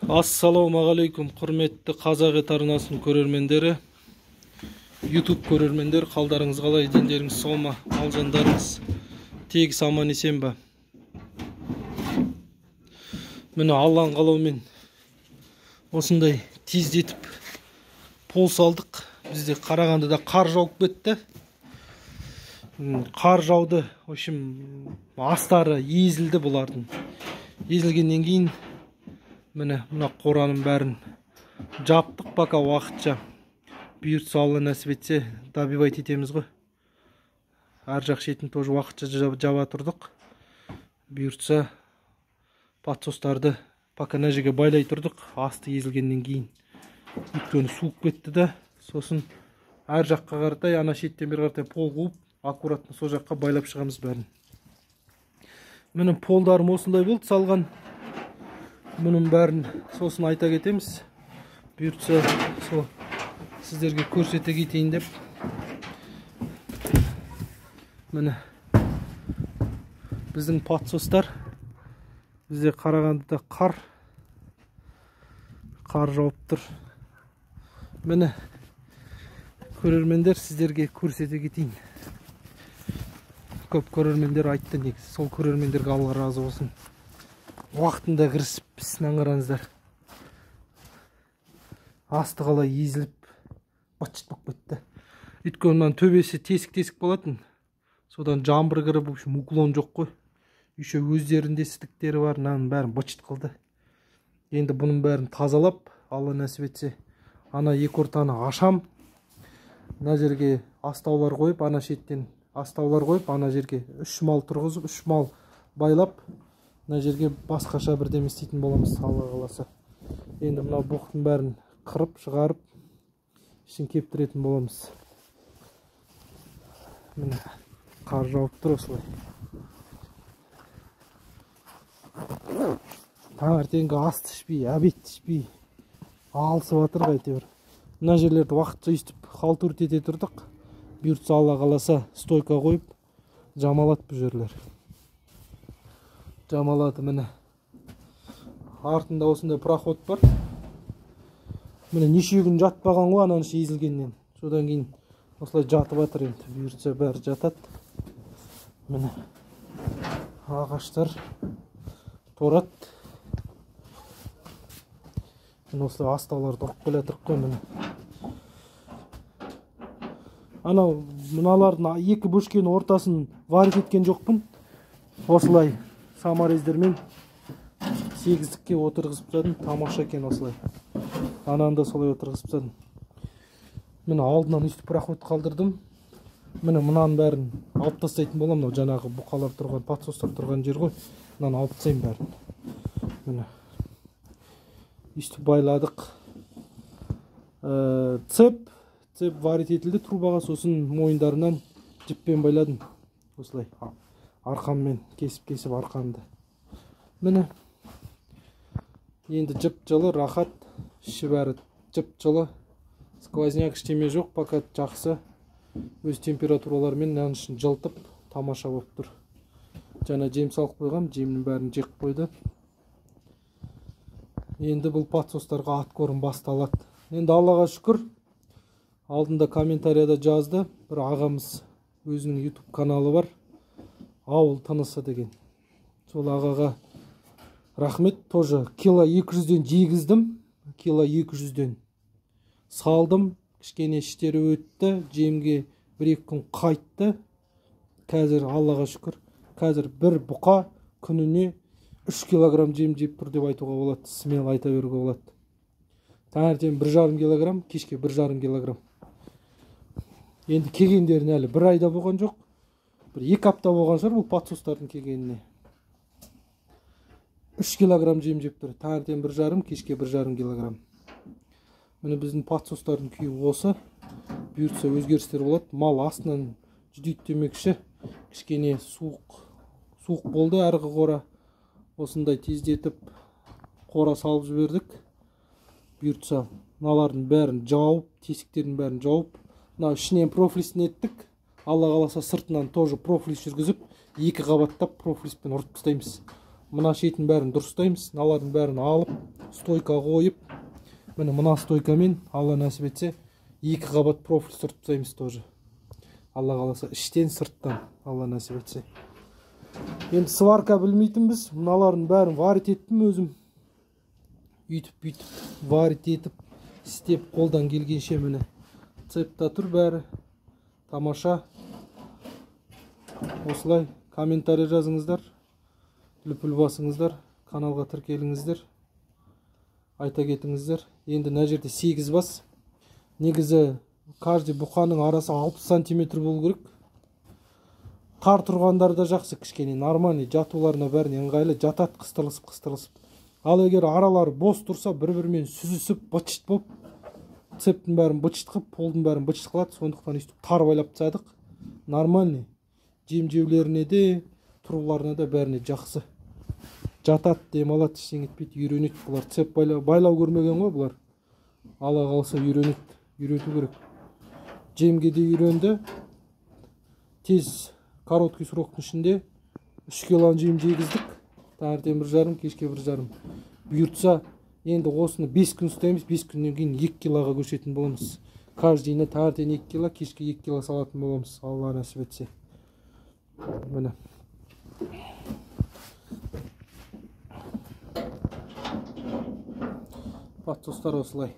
Ассалаумағалейкум, құрметті қазақ ет арнасының көрермендері, YouTube көрермендер, қалдарыңыз қалай, дендеріңіз сау ма, мал-жандарыңыз тегіс аман есен ба? Міне Алланың қалауымен осындай тездетіп пол салдық. Бізде Қарағандыда қар жауып кетті. Қар жауды, в общем, астары езілді бұлардың. Езілгеннен кейін міне мына қораның бәрін жаптық, пока уақытша. Бұйыртса Алла нәсіп етсе добивать етеміз ғой. Ар жақ шетін тоже уақытша жаба тұрдық. Бұйыртса подсостарды пока мына жерге байлай тұрдық, асты езілгеннен кейін. Өйткені суып кетті да, сосын ар жаққа қаратай, ана шеттен бері қаратай пол қуып, аккуратно сол жаққа байлап шығамыз бәрін. Менің полдарым осындай болды салған. Мұның бәрін сосын айта кетеміз. Бұйыртса сол сіздерге көрсете кетейін деп. Міне біздің подсостар. Бізде Қарағандыда қар жауып тұр. Міне көрермендер, сіздерге көрсете кетейін. Көп көрермендер айтты, негізі сол көрермендерге Алла разы болсын. Уақытында кірісіп пісінен қараңыздар. Асты қалай езіліп бачыт болып кетті. Өйткені мынан төбесі тесік болатын. Содан жамбыр кіріп, уклон жоқ қой. Еще өздерінде сітіктері бар, мынаның бәрін бачыт қылды. Енді бұның бәрін тазалап, Алла нәсіп етсе, ана екі ортаны ашам. Мына жерге астаулар қойып, ана шеттен астаулар қойып, ана жерге 3 мал тұрғызып, 3 мал байлап, мына жерге басқаша бірдеме істейтін боламыз, Алла қаласа. Енді мына бұқтың бәрін қырып, шығарып, ішін кептіретін боламыз. Міне қар жауып тұр осылай. Таңертеңгі асты ішпей, обед ішпей, алысып жатыр әйтеуір. Мына жерлерді уақытша өйстіп халтурт ете тұрдық. Бұйыртса Алла қаласа стойка қойып, жамалат бұл жерлер. Жамалады міне. Артында осындай проход бар. Міне неше күн жатпаған ғой ананың езілгеннен. Содан кейін осылай жатып жатыр енді. Бұйыртса бәрі жатады. Міне ағаштар торат. Міне осылай астауларды ұрып келатырық қой міне. Анау мыналардың екі бөшкенің ортасын варит еткен жоқпын. Осылай саморездермен сегіздікке отырғызып тастадым. Тамаша екен осылай. Ананда солай отырғызып тастадым. Міне алдынан үсті проход қалдырдым. Міне мынаның бәрін алып тастайтын болам. Жаңағы бұқалар тұрған, подсостар тұрған жер ғой. Мынаны алып тастайын бәрін. Міне үсті байладық. Цеп варит етілді трубаға, сосын мойындарынан жіппен байладым. Осылай арқаммен кесіп арқамды. Міне енді жып жылы, рахат, іші бәрі жып жылы. Сквозняк іштеме жоқ, пока жақсы. Өз температураларымен нан ішін жылтып, тамаша болып тұр. Жаңа жем салып қойғам, жемнің бәрін жек қойды. Енді бұл подсостарға атқорым басталады. Енді Аллаға шүкір, алдында комментарияда жазды, бір ағамыз өзінің YouTube каналы бар, ауыл тынысы деген. Сол ағаға рахмет. Тоже кило 200-ден жегіздім, кило 200-ден салдым, кішкене іштері өтті, жемге 1-2 күн қайтты. Қазір Аллаға шүкір, қазір бір бұқа күніне 3 килограмм жем жеп тұр деп айтуға болады, смел айта беруге болады. Таңертең 1,5 килограмм, кешке 1,5 килограмм. Енді кегендерін әлі 1 айда болған жоқ. Бір 2 апта болған шығар бұл подсостардың кегеніне. 3 килограмм жем жеп тұр. Таңертең 1,5, кешке 1,5 килограмм. Міне біздің подсостардың күйі осы. Бұйыртса өзгерістер болады. Мал астынан жүдейді демекші. Кішкене суық болды әргі қора. Осындай тездетіп қора салып жібердік. Бұйыртса мыналардың бәрін жауып, тесіктердің бәрін жауып, мына ішінен профлистін еттік. Алла қаласа сыртынан тоже профлис жүргізіп, 2 қабаттап профлиспен ұрып тастаймыз. мына шетін бәрін дұрыстаймыз, мыналардың бәрін алып стойка қойып, мына стойкамен алла нәсіп етсе 2 қабат профиль сыртып тастаймыз тоже. Алла қаласа іштен сырттан, алла нәсіп етсе. Енді сварка білмейтінбіз, мыналардың бәрін варит еттім өзім. Үйтіп варит етіп істеп қолдан келгенше міне цепта тұр бәрі. Тамаша. Осылай комментарий жазыңыздар, лүпіл басыңыздар, каналға тіркеліңіздер, айта кетіңіздер. Енді мына жерде 8 бас. Негізі каждый бұқаның арасы 60 сантиметр болу керек. Тар тұрғандары да жақсы, кішкене нормальный, жатуларына бәріне ыңғайлы, жатады қыстырылысып. Ал егер аралары бос тұрса, бір-бірімен сүзісіп, бычыт болып, цептің бәрін бычыт қылып, полдың бәрін бычыт қылады. Сондықтан өйстіп тар байлап тастадық. Нормальный. Жем-жеулеріне де, тұруларына да бәріне жақсы. Жатады, демалады, ештеңе етпейді, үйренеді. Бұлар цеп байлау көрмеген ғой бұлар. Алла қалса үйренеді, үйрету керек. Жемге де үйренді. Тез короткий сроктың ішінде 3 килоны жем жегіздік. Таңертең 1,5, кешке 1,5. Бұйыртса, енді осыны 5 күн ұстаймыз, 5 күннен кейін 2 килоға көшетін боламыз. Каждыйына таңертең 2 кило, кешке 2 кило салатын боламыз, Алла нәсіп етсе. Міне. Патсостар осылай.